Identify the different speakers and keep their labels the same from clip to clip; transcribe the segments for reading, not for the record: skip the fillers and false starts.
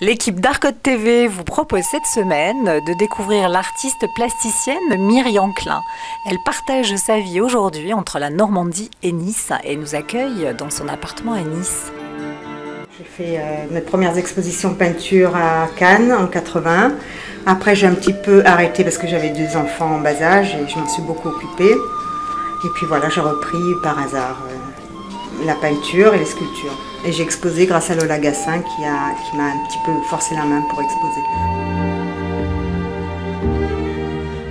Speaker 1: L'équipe d'Arcode TV vous propose cette semaine de découvrir l'artiste plasticienne Myriam Klein. Elle partage sa vie aujourd'hui entre la Normandie et Nice et nous accueille dans son appartement à Nice.
Speaker 2: J'ai fait mes premières expositions de peinture à Cannes en 80. Après j'ai un petit peu arrêté parce que j'avais 2 enfants en bas âge et je m'en suis beaucoup occupée. Et puis voilà, j'ai repris par hasard la peinture et les sculptures. Et j'ai exposé grâce à Lola Gassin qui m'a un petit peu forcé la main pour exposer.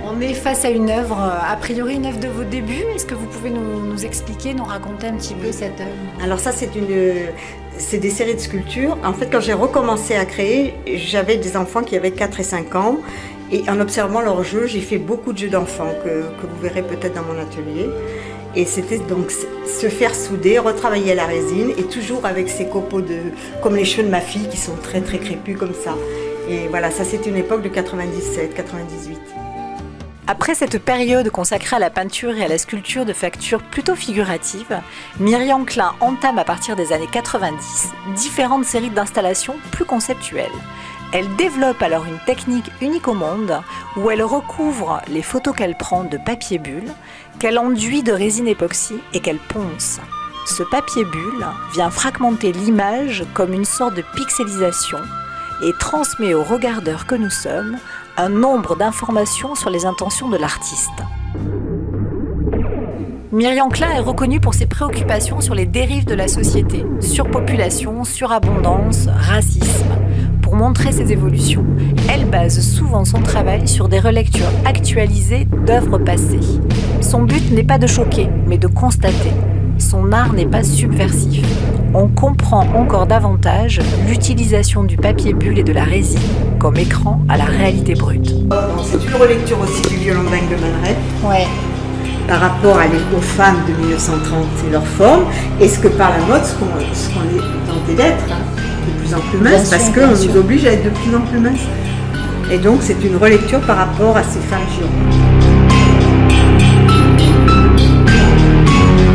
Speaker 1: On est face à une œuvre, a priori une œuvre de vos débuts. Est-ce que vous pouvez nous expliquer, nous raconter un petit peu cette œuvre?
Speaker 2: Alors ça c'est des séries de sculptures. En fait quand j'ai recommencé à créer, j'avais des enfants qui avaient 4 et 5 ans. Et en observant leurs jeux, j'ai fait beaucoup de jeux d'enfants que vous verrez peut-être dans mon atelier. Et c'était donc se faire souder, retravailler la résine et toujours avec ces copeaux comme les cheveux de ma fille qui sont très très crépus comme ça. Et voilà, ça c'est une époque de 97, 98.
Speaker 1: Après cette période consacrée à la peinture et à la sculpture de facture plutôt figurative, Myriam Klein entame à partir des années 90 différentes séries d'installations plus conceptuelles. Elle développe alors une technique unique au monde où elle recouvre les photos qu'elle prend de papier bulle, qu'elle enduit de résine époxy et qu'elle ponce. Ce papier bulle vient fragmenter l'image comme une sorte de pixelisation et transmet aux regardeurs que nous sommes un nombre d'informations sur les intentions de l'artiste. Myriam Klein est reconnue pour ses préoccupations sur les dérives de la société, surpopulation, surabondance, racisme. Pour montrer ses évolutions, elle base souvent son travail sur des relectures actualisées d'œuvres passées. Son but n'est pas de choquer, mais de constater. Son art n'est pas subversif. On comprend encore davantage l'utilisation du papier bulle et de la résine comme écran à la réalité brute.
Speaker 2: C'est une relecture aussi du violon dingue de Man Ray.
Speaker 1: Ouais.
Speaker 2: Par rapport aux femmes de 1930 et leur forme, et ce que par la mode, ce qu'on est tenté d'être, de plus en plus mince, parce qu'on nous oblige à être de plus en plus mince. Et donc c'est une relecture par rapport à ces femmes géantes.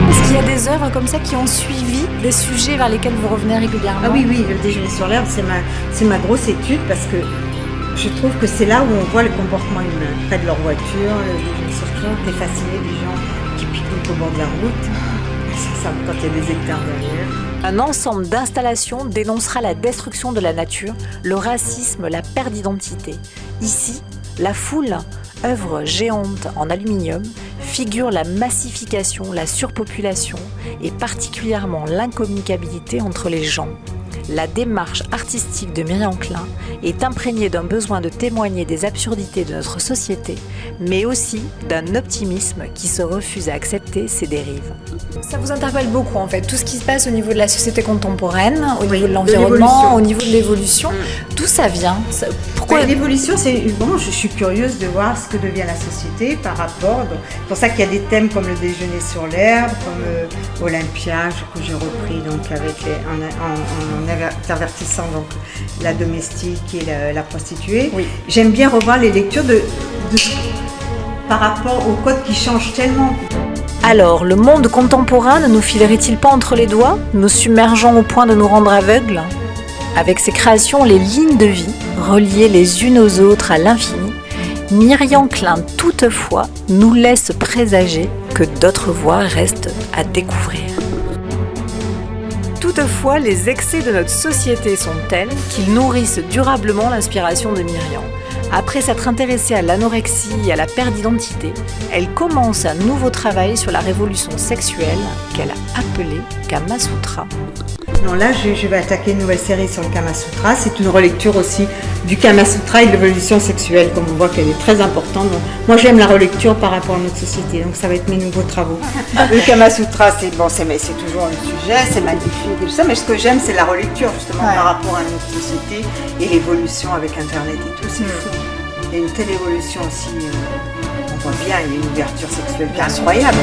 Speaker 1: Est-ce qu'il y a des œuvres comme ça qui ont suivi des sujets vers lesquels vous revenez régulièrement?
Speaker 2: Ah oui, le déjeuner sur l'herbe, c'est ma grosse étude, parce que je trouve que c'est là où on voit le comportement humain, près de leur voiture, le déjeuner sur l'herbe, t'es fasciné des gens qui pique-niquent au bord de la route, ça, quand il y a des hectares derrière.
Speaker 1: Un ensemble d'installations dénoncera la destruction de la nature, le racisme, la perte d'identité. Ici, la foule, œuvre géante en aluminium, figure la massification, la surpopulation et particulièrement l'incommunicabilité entre les gens. La démarche artistique de Myriam Klein est imprégnée d'un besoin de témoigner des absurdités de notre société, mais aussi d'un optimisme qui se refuse à accepter ces dérives. Ça vous interpelle beaucoup en fait, tout ce qui se passe au niveau de la société contemporaine, au niveau de l'environnement, au niveau de l'évolution, d'où ça vient?
Speaker 2: Pourquoi l'évolution? Bon, je suis curieuse de voir ce que devient la société par rapport. C'est pour ça qu'il y a des thèmes comme le déjeuner sur l'herbe, comme Olympia que j'ai repris donc en avertissant donc la domestique et la prostituée. Oui. J'aime bien revoir les lectures par rapport au code qui change tellement.
Speaker 1: Alors, le monde contemporain ne nous filerait-il pas entre les doigts, nous submergeant au point de nous rendre aveugles? Avec ses créations, les lignes de vie, reliées les unes aux autres à l'infini, Myriam Klein, toutefois, nous laisse présager que d'autres voies restent à découvrir. Toutefois, les excès de notre société sont tels qu'ils nourrissent durablement l'inspiration de Myriam. Après s'être intéressée à l'anorexie et à la perte d'identité, elle commence un nouveau travail sur la révolution sexuelle qu'elle a appelée Kama Sutra.
Speaker 2: Non, là, je vais attaquer une nouvelle série sur le Kama Sutra. C'est une relecture aussi du Kama Sutra et de l'évolution sexuelle, comme on voit qu'elle est très importante. Donc, moi, j'aime la relecture par rapport à notre société, donc ça va être mes nouveaux travaux. Le Kama Sutra, c'est toujours un sujet, c'est magnifique et tout ça, mais ce que j'aime, c'est la relecture, justement, par rapport à notre société et l'évolution avec Internet et tout, c'est fou. Il y a une telle évolution aussi, on voit bien, il y a une ouverture sexuelle qui est incroyable.